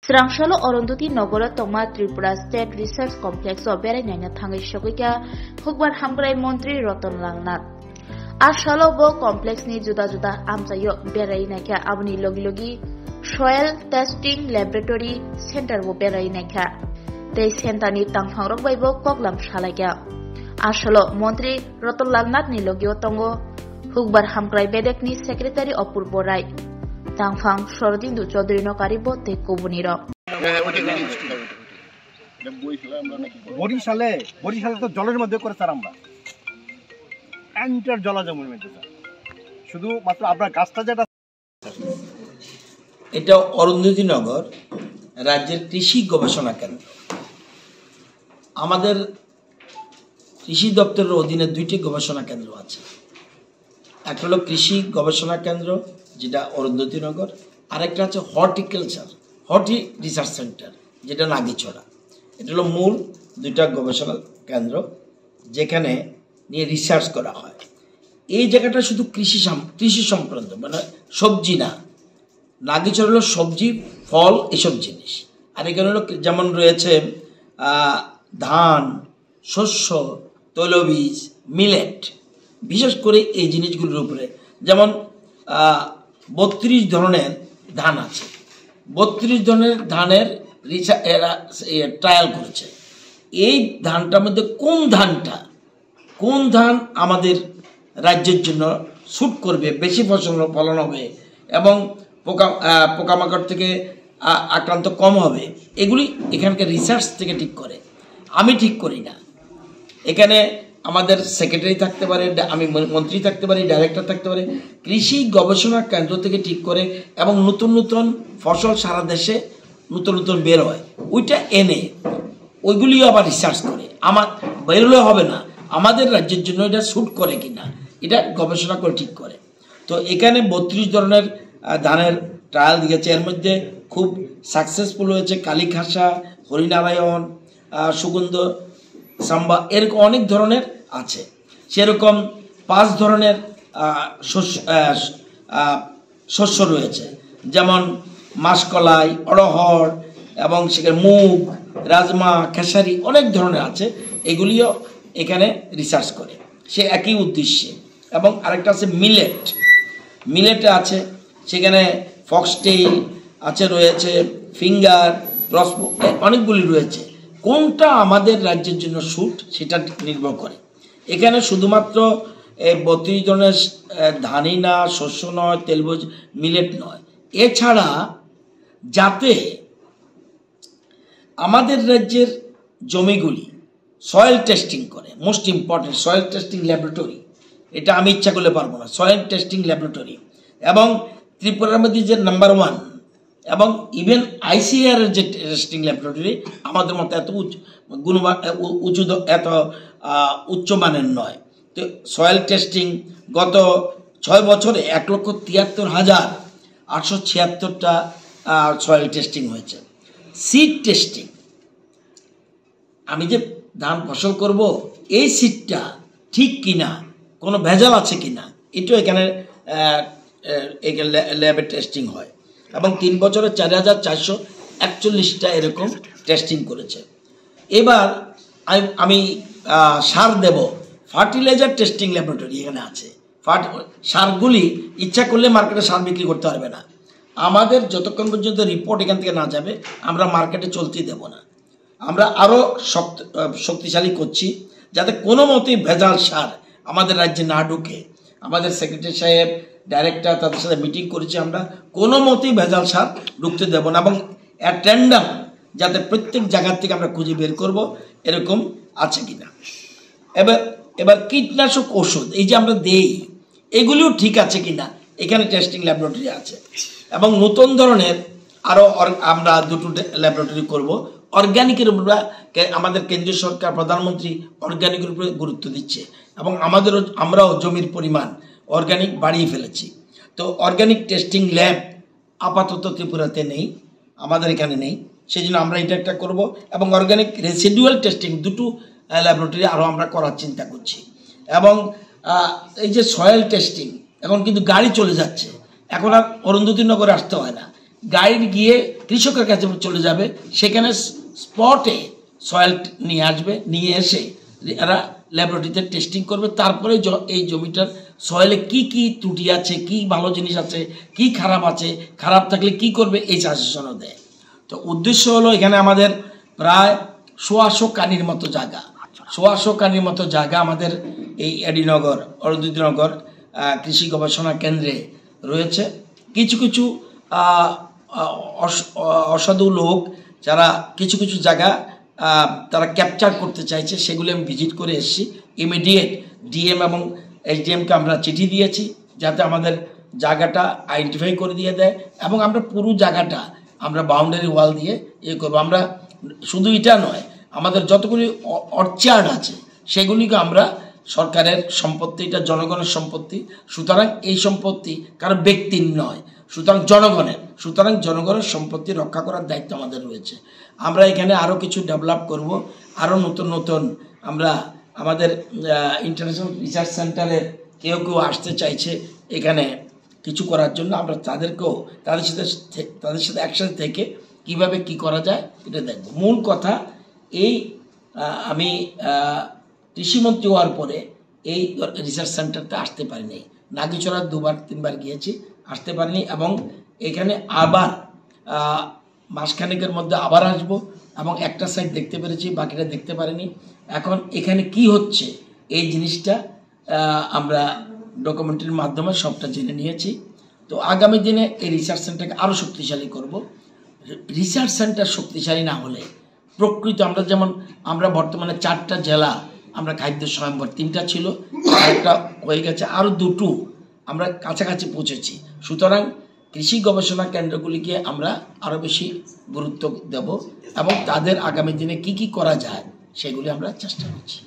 Srangsalo Orondoti Nogora Toma Tripura State Research Complex of Berenina Tangi Shokika, Hugbar Hambrai Montri Roton Langnat. Ashalo Bo Complex ni Juda Juda Amsayo Berainaka Abni Logilogi, Soil Testing Laboratory Center wo Berainaka. They sent a new Tangfang Bible Koklam Shalaga. Ashalo Montri Roton Langnat ni Logio Tongo, Hugbar Hambrai Bedek ni Secretary of Purborai. Tangfang Shordindu Chodrino Karibo te Kubuniro. বরিশালে তো জলের মধ্যে করে sir আমরা enter জলাজমির মধ্যে শুধু মাত্র আপনার গাছটা যেটা এটা অরুন্ধতী নগর রাজ্যের কৃষি গবেষণা কেন্দ্র। আমাদের কৃষি দপ্তরের অধীনে দুইটি গবেষণা কেন্দ্র আছে। একটা হলো কৃষি গবেষণা কেন্দ্র যেটা অরুন্ধতী নগর, আরেকটা হচ্ছে হর্টি রিসার্চ সেন্টার যেটা নাগিছড়া। এটা হলো মূল দুইটা গবেষণা কেন্দ্র যেখানে নিয়ে রিসার্চ করা হয়। এই জায়গাটা শুধু কৃষি সংক্রান্ত, মানে সবজি না। নাগিছড়া হলো সবজি, ফল, এসব জিনিস। আর এখানে হলো যেমন রয়েছে ধান, শস্য, তৈলবীজ, মিলেট, বিশেষ করে এই জিনিসগুলোর উপরে। যেমন 32 ধরনের ধান আছে, 32 ধরনের ধানের ট্রায়াল করেছে। এই ধানটার মধ্যে কোন ধান আমাদের রাজ্যের জন্য স্যুট করবে, বেশি ফলন হবে এবং পোকামাকড় থেকে আক্রান্ত কম হবে, এগুলি এখানকার রিসার্চ থেকে ঠিক করে। আমি ঠিক করি না। এখানে আমাদের সেক্রেটারি থাকতে পারে, আমি মন্ত্রী থাকতে পারি, ডাইরেক্টর থাকতে পারে। কৃষি গবেষণা কেন্দ্র থেকে ঠিক করে এবং নতুন নতুন ফসল সারা দেশে নতুন বের হয়, ওইটা এনে ওইগুলিও আবার রিসার্চ করে। আমার বেরোলে হবে না, আমাদের রাজ্যের জন্য এটা স্যুট করে কিনা এটা গবেষণা করে ঠিক করে। তো এখানে 32 ধরনের ধানের ট্রায়াল দিয়েছে। এর মধ্যে খুব সাকসেসফুল হয়েছে কালীখাসা, হরিনারায়ণ, সুগন্ধ, সাম্বা, এরকম অনেক ধরনের আছে। সেরকম 5 ধরনের শস্য রয়েছে, যেমন মাসকলাই, অড়হর এবং সেখানে মুগ, রাজমা, খেসারি, অনেক ধরনের আছে। এগুলিও এখানে রিসার্চ করে সে একই উদ্দেশ্যে। এবং আরেকটা আছে মিলেটে আছে, সেখানে ফক্সটেইল আছে, রয়েছে ফিঙ্গার, অনেকগুলি রয়েছে। কোনটা আমাদের রাজ্যের জন্য স্যুট সেটা নির্ভর করে। এখানে শুধুমাত্র 32 ধরনের ধানই না, শস্য নয়, তেলবীজ, মিলেট নয়, এছাড়া যাতে আমাদের রাজ্যের জমিগুলি সয়েল টেস্টিং করে, most important soil testing laboratory, এটা আমি ইচ্ছা করলে পারবো না, সয়েল টেস্টিং ল্যাবরেটরি। এবং ত্রিপুরার মধ্যে যে নাম্বার 1 এবং ইভেন ICAR এর যে টেস্টিং ল্যাবরেটরি আমাদের মতো এত এত উচ্চমানের নয়। তো সয়েল টেস্টিং গত 6 বছরে 1,73,876টা সয়েল টেস্টিং হয়েছে। সিড টেস্টিং, আমি যে ধান ফসল করব এই সিডটা ঠিক কিনা, কোনো ভেজাল আছে কিনা, এটাও এখানে ল্যাবে টেস্টিং হয়। এবং 3 বছরে 4,441টা এরকম টেস্টিং করেছে। এবার আমি সার দেব, ফার্টিলাইজার টেস্টিং ল্যাবরেটরি এখানে আছে। সারগুলি ইচ্ছা করলে মার্কেটে সার বিক্রি করতে পারবে না। আমাদের যতক্ষণ পর্যন্ত রিপোর্ট এখান থেকে না যাবে আমরা মার্কেটে চলতেই দেব না। আমরা আরও শক্তিশালী করছি যাতে কোনো মতেই ভেজাল সার আমাদের রাজ্যে না ঢুকে। আমাদের সেক্রেটারি সাহেব, ডাইরেক্টর, তাদের সাথে মিটিং করেছি, আমরা কোনো মতেই ভেজাল সার ঢুকতে দেব না। এবং অ্যাটেন্ডাম যাতে প্রত্যেক জায়গার থেকে আমরা খুঁজে বের করব এরকম আছে কিনা। এবার কীটনাশক ওষুধ এই যে আমরা দেই, এগুলিও ঠিক আছে কিনা এখানে টেস্টিং ল্যাবরেটরি আছে। এবং নতুন ধরনের আরও আমরা 2টো ল্যাবরেটরি করব। অর্গানিকের উপরে আমাদের কেন্দ্রীয় সরকার, প্রধানমন্ত্রী অর্গানিকের উপরে গুরুত্ব দিচ্ছে এবং আমরাও জমির পরিমাণ অর্গানিক বাড়িয়ে ফেলেছি। তো অর্গানিক টেস্টিং ল্যাব আপাতত ত্রিপুরাতে নেই, আমাদের এখানে নেই, সেই জন্য আমরা এটা একটা করব। এবং অর্গানিক রেসিডুয়াল টেস্টিং 2টো ল্যাবরেটরি আরও আমরা করার চিন্তা করছি। এবং এই যে সয়েল টেস্টিং, এখন কিন্তু গাড়ি চলে যাচ্ছে, এখন আর অরুন্ধতী নগরে আসতে হয় না, গাইড গিয়ে কৃষকের কাছে চলে যাবে, সেখানে স্পটে সয়েল নিয়ে আসবে, নিয়ে এসে এরা ল্যাবরেটরিতে টেস্টিং করবে, তারপরে এই জমিটার সয়েলে কি কি ত্রুটি আছে, কি ভালো জিনিস আছে, কি খারাপ আছে, খারাপ থাকলে কি করবে, এই সাজেশনও দেয়। তো উদ্দেশ্য হলো এখানে আমাদের প্রায় 100 কানির মতো জায়গা, 100 কানির মতো জায়গা আমাদের এই এডিনগর অরুন্ধতিনগর কৃষি গবেষণা কেন্দ্রে রয়েছে। কিছু কিছু অসাধু লোক যারা কিছু কিছু জায়গা তারা ক্যাপচার করতে চাইছে, সেগুলি আমি ভিজিট করে এসেছি। ইমিডিয়েট ডিএম এবং এসডিএমকে আমরা চিঠি দিয়েছি যাতে আমাদের জায়গাটা আইডেন্টিফাই করে দিয়ে দেয়, এবং আমরা পুরো জায়গাটা আমরা বাউন্ডারি ওয়াল দিয়ে করবো। আমরা শুধু এটা নয়, আমাদের যতগুলি অর্চার্ড আছে সেগুলিকে আমরা সরকারের সম্পত্তি, এটা জনগণের সম্পত্তি, সুতরাং এই সম্পত্তি কারো ব্যক্তির নয়, সুতরাং জনগণের সম্পত্তি রক্ষা করার দায়িত্ব আমাদের রয়েছে। আমরা এখানে আরও কিছু ডেভেলপ করব, আরও নতুন আমরা আমাদের ইন্টারন্যাশনাল রিসার্চ সেন্টারে কেউ আসতে চাইছে এখানে কিছু করার জন্য, আমরা তাদের সাথে একসাথে থেকে কিভাবে কি করা যায় এটা দেখব। মূল কথা এই আমি কৃষিমন্ত্রী হওয়ার পরে এই রিসার্চ সেন্টারতে আসতে পারিনি, নাগিচড়া 2-3বার গিয়েছি, আসতে পারিনি, এবং এখানে আবার মাসখানেকের মধ্যে আবার আসব, এবং একটা সাইড দেখতে পেরেছি, বাকিটা দেখতে পারিনি। এখন এখানে কি হচ্ছে এই জিনিসটা আমরা ডকুমেন্টারির মাধ্যমে সবটা জেনে নিয়েছি। তো আগামী দিনে এই রিসার্চ সেন্টারকে আরও শক্তিশালী করব। রিসার্চ সেন্টার শক্তিশালী না হলে প্রকৃত আমরা বর্তমানে 4টা জেলা আমরা খাদ্য স্বয়ম্বর, 3টা ছিল, একটা হয়ে গেছে, আরও 2টো আমরা কাছাকাছি পৌঁছেছি। সুতরাং কৃষি গবেষণা কেন্দ্রগুলিকে আমরা আরও বেশি গুরুত্ব দেব, এবং তাদের আগামী দিনে কি করা যায় সেগুলি আমরা চেষ্টা করছি।